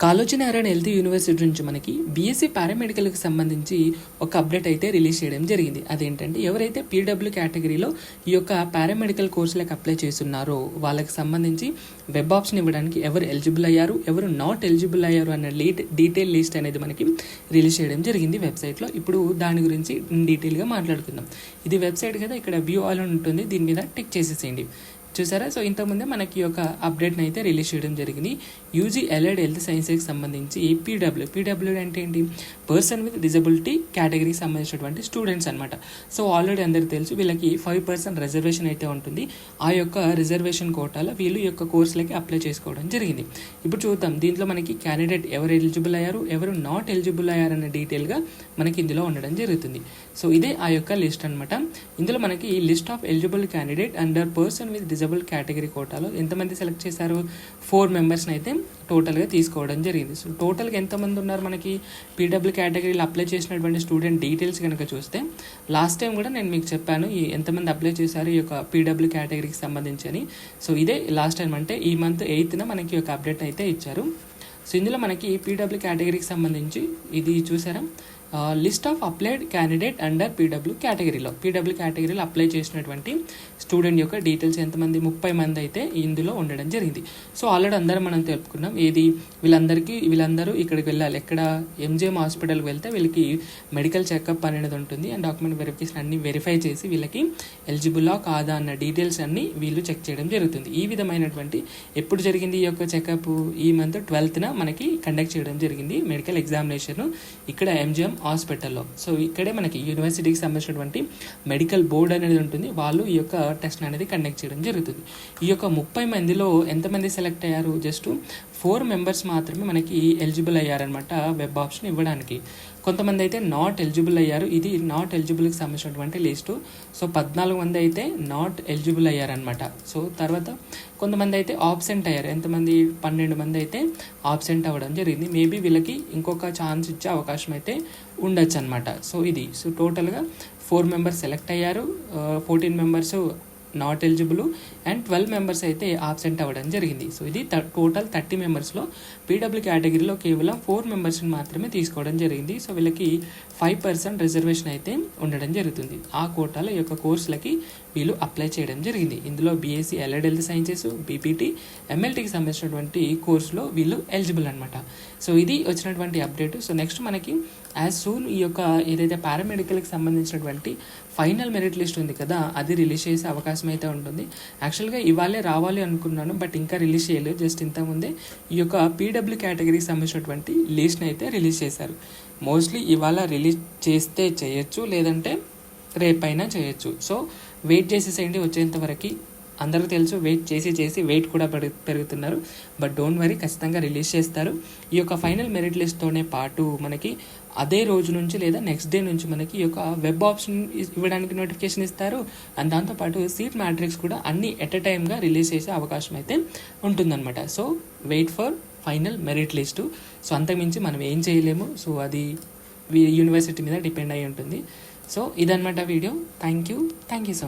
Kaloji Narayana health university నుంచి మనకి BSc పారామెడికల్కి సంబంధించి ఒక అప్డేట్ అయితే రిలీజ్ చేయడం జరిగింది. అదేంటంటే ఎవరైతే పీడబ్ల్యూ కేటగిరీలో ఈ యొక్క పారామెడికల్ కోర్సులకు అప్లై చేస్తున్నారో వాళ్ళకి సంబంధించి వెబ్ ఆప్షన్ ఇవ్వడానికి ఎవరు ఎలిజిబుల్ అయ్యారు, ఎవరు నాట్ ఎలిజిబుల్ అయ్యారు అన్న డీటెయిల్ లిస్ట్ అనేది మనకి రిలీజ్ చేయడం జరిగింది వెబ్సైట్లో. ఇప్పుడు దాని గురించి డీటెయిల్గా మాట్లాడుకుందాం. ఇది వెబ్సైట్ కదా, ఇక్కడ వ్యూ ఆల్ ఉంటుంది, దీని మీద టిక్ చేసేసేయండి. చూసారా? సో ఇంతకుముందే మనకి ఒక అప్డేట్ని అయితే రిలీజ్ చేయడం జరిగింది. యూజీ ఎలైడ్ హెల్త్ సైన్సెస్కి సంబంధించి పీడబ్ల్యూ అంటే ఏంటి? పర్సన్ విత్ డిజబిలిటీ కేటగిరీకి సంబంధించినటువంటి స్టూడెంట్స్ అనమాట. సో ఆల్రెడీ అందరికీ తెలుసు వీళ్ళకి 5% రిజర్వేషన్ అయితే ఉంటుంది. ఆ యొక్క రిజర్వేషన్ కోటాలో వీళ్ళు ఈ యొక్క కోర్సులకి అప్లై చేసుకోవడం జరిగింది. ఇప్పుడు చూద్దాం దీంట్లో మనకి క్యాండిడేట్ ఎవరు ఎలిజిబుల్ అయ్యారు, ఎవరు నాట్ ఎలిజిబుల్ అయ్యారన్న డీటెయిల్గా మనకి ఇందులో ఉండడం జరుగుతుంది. సో ఇదే ఆ యొక్క లిస్ట్ అనమాట. ఇందులో మనకి list of eligible candidate under person with disable category కోటాలో ఎంతమంది సెలెక్ట్ చేశారు? 4 మెంబర్స్ని అయితే టోటల్గా తీసుకోవడం జరిగింది. సో టోటల్గా ఎంతమంది ఉన్నారు మనకి పీడబ్ల్యూ కేటగిరీలో అప్లై చేసినటువంటి స్టూడెంట్ డీటెయిల్స్ కనుక చూస్తే, లాస్ట్ టైం కూడా నేను మీకు చెప్పాను ఎంతమంది అప్లై చేశారు ఈ యొక్క పీడబ్ల్యూ కేటగిరీకి సంబంధించి అని. సో ఇదే లాస్ట్ టైం, అంటే ఈ మంత్ 8న మనకి ఒక అప్డేట్ అయితే ఇచ్చారు. సో ఇందులో మనకి పీడబ్ల్యూ కేటగిరీకి సంబంధించి ఇది చూసారా, list of applied candidate under PW కేటగిరీలో అప్లై చేసినటువంటి స్టూడెంట్ యొక్క డీటెయిల్స్ ఎంతమంది? 30 మంది అయితే ఇందులో ఉండడం జరిగింది. సో ఆల్రెడీ అందరూ మనం తెలుపుకున్నాం ఏది, వీళ్ళందరూ ఇక్కడికి వెళ్ళాలి. ఎక్కడ? ఎంజిఎం హాస్పిటల్కి వెళ్తే వీళ్ళకి మెడికల్ చెకప్ అనేది ఉంటుంది అండ్ డాక్యుమెంట్ వెరిఫికేషన్ అన్ని వెరిఫై చేసి వీళ్ళకి ఎలిజిబులా కాదా అన్న డీటెయిల్స్ అన్ని వీళ్ళు చెక్ చేయడం జరుగుతుంది. ఈ విధమైనటువంటి ఎప్పుడు జరిగింది ఈ యొక్క చెకప్? ఈ మంత్ 12న మనకి కండక్ట్ చేయడం జరిగింది మెడికల్ ఎగ్జామినేషన్ ఇక్కడ ఎంజిఎం హాస్పిటల్లో. సో ఇక్కడే మనకి యూనివర్సిటీకి సంబంధించినటువంటి మెడికల్ బోర్డ్ అనేది ఉంటుంది, వాళ్ళు ఈ యొక్క టెస్ట్ అనేది కండక్ట్ చేయడం జరుగుతుంది. ఈ యొక్క 30 మందిలో ఎంతమంది సెలెక్ట్ అయ్యారు? జస్ట్ 4 మెంబర్స్ మాత్రమే మనకి ఎలిజిబుల్ అయ్యారనమాట వెబ్ ఆప్షన్ ఇవ్వడానికి. కొంతమంది అయితే నాట్ ఎలిజిబుల్ అయ్యారు. ఇది నాట్ ఎలిజిబుల్కి సంబంధించినటువంటి లిస్టు. సో 14 మంది అయితే నాట్ ఎలిజిబుల్ అయ్యారనమాట. సో తర్వాత కొంతమంది అయితే ఆబ్సెంట్ అయ్యారు. ఎంతమంది? 12 మంది అయితే ఆబ్సెంట్ అవ్వడం జరిగింది. మేబీ వీళ్ళకి ఇంకొక ఛాన్స్ ఇచ్చే అవకాశం అయితే ఉండొచ్చు అనమాట. సో ఇది టోటల్గా 4 మెంబర్స్ సెలెక్ట్ అయ్యారు, 14 members not eligible and 12 members అయితే ఆబ్సెంట్ అవ్వడం జరిగింది. సో ఇది టోటల్ 30 మెంబర్స్లో పీడబ్ల్యూ కేటగిరీలో కేవలం 4 మెంబర్స్ని మాత్రమే తీసుకోవడం జరిగింది. సో వీళ్ళకి 5% రిజర్వేషన్ అయితే ఉండడం జరుగుతుంది. ఆ కోటాలో ఈ యొక్క కోర్సులకి వీళ్ళు అప్లై చేయడం జరిగింది. ఇందులో BSc allied health sciences, BPT, ఎంఎల్టీకి సంబంధించినటువంటి కోర్సులో వీళ్ళు ఎలిజిబుల్ అనమాట. సో ఇది వచ్చినటువంటి అప్డేట్. సో నెక్స్ట్ మనకి యాజ్ సూన్ ఈ యొక్క ఏదైతే పారామెడికల్కి సంబంధించినటువంటి ఫైనల్ మెరిట్ లిస్ట్ ఉంది కదా, అది రిలీజ్ చేసే అవకాశం అయితే ఉంటుంది. యాక్చువల్గా ఇవాళే రావాలి అనుకున్నాను, బట్ ఇంకా రిలీజ్ చేయలేదు. జస్ట్ ఇంతకుముందే ఈ యొక్క పీడబ్ల్యూ కేటగిరీకి సంబంధించినటువంటి లిస్ట్ని అయితే రిలీజ్ చేశారు. మోస్ట్లీ ఇవాళ రిలీజ్ చేస్తే చేయొచ్చు, లేదంటే రేపైనా చేయొచ్చు. సో వెయిట్ చేసేసేయండి వచ్చేంత వరకు. అందరూ తెలుసు వెయిట్ చేసి వెయిట్ కూడా పెరుగుతున్నారు, బట్ డోంట్ వరీ, ఖచ్చితంగా రిలీజ్ చేస్తారు. ఈ యొక్క ఫైనల్ మెరిట్ లిస్ట్తోనే పాటు మనకి అదే రోజు నుంచి లేదా నెక్స్ట్ డే నుంచి మనకి ఈ యొక్క వెబ్ ఆప్షన్ ఇవ్వడానికి నోటిఫికేషన్ ఇస్తారు. అండ్ దాంతోపాటు సీట్ మ్యాట్రిక్స్ కూడా అన్ని ఎట్ ఎ టైమ్గా రిలీజ్ చేసే అవకాశం అయితే ఉంటుందన్నమాట. So wait for final merit list. So అంతకుమించి మనం ఏం చేయలేము. సో అది యూనివర్సిటీ మీద డిపెండ్ అయి ఉంటుంది. సో ఇదన్నమాట video. Thank you so much.